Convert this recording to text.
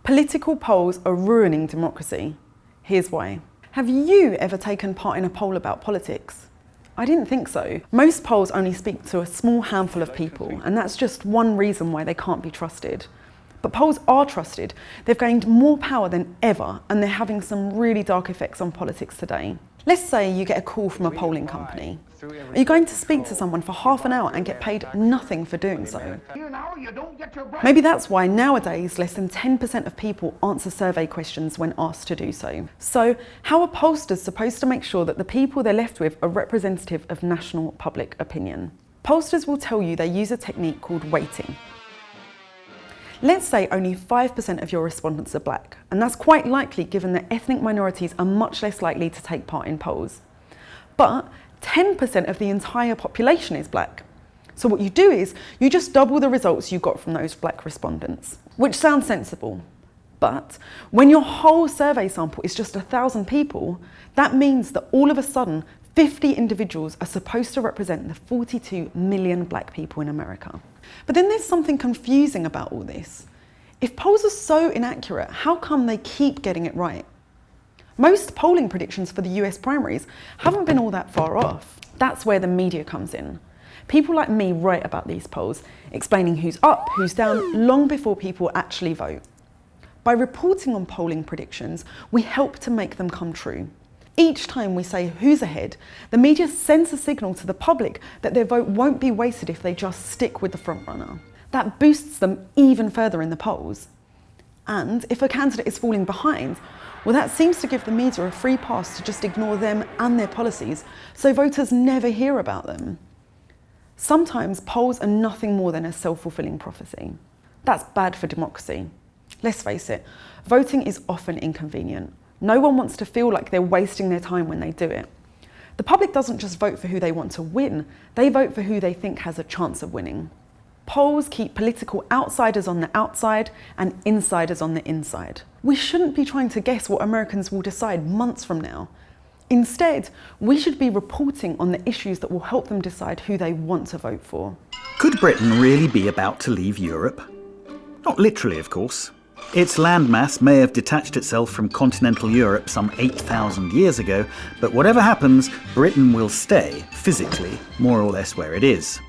Political polls are ruining democracy. Here's why. Have you ever taken part in a poll about politics? I didn't think so. Most polls only speak to a small handful of people, and that's just one reason why they can't be trusted. But polls are trusted. They've gained more power than ever, and they're having some really dark effects on politics today. Let's say you get a call from a polling company. Are you going to speak to someone for half an hour and get paid nothing for doing so? Maybe that's why nowadays less than 10% of people answer survey questions when asked to do so. So how are pollsters supposed to make sure that the people they're left with are representative of national public opinion? Pollsters will tell you they use a technique called weighting. Let's say only 5% of your respondents are black, and that's quite likely given that ethnic minorities are much less likely to take part in polls. But 10% of the entire population is black. So what you do is you just double the results you got from those black respondents, which sounds sensible. But when your whole survey sample is just 1,000 people, that means that all of a sudden 50 individuals are supposed to represent the 42 million black people in America. But then there's something confusing about all this. If polls are so inaccurate, how come they keep getting it right? Most polling predictions for the US primaries haven't been all that far off. That's where the media comes in. People like me write about these polls, explaining who's up, who's down, long before people actually vote. By reporting on polling predictions, we help to make them come true. Each time we say who's ahead, the media sends a signal to the public that their vote won't be wasted if they just stick with the frontrunner. That boosts them even further in the polls. And if a candidate is falling behind, well, that seems to give the media a free pass to just ignore them and their policies, so voters never hear about them. Sometimes polls are nothing more than a self-fulfilling prophecy. That's bad for democracy. Let's face it, voting is often inconvenient. No one wants to feel like they're wasting their time when they do it. The public doesn't just vote for who they want to win, they vote for who they think has a chance of winning. Polls keep political outsiders on the outside and insiders on the inside. We shouldn't be trying to guess what Americans will decide months from now. Instead, we should be reporting on the issues that will help them decide who they want to vote for. Could Britain really be about to leave Europe? Not literally, of course. Its landmass may have detached itself from continental Europe some 8,000 years ago, but whatever happens, Britain will stay, physically, more or less where it is.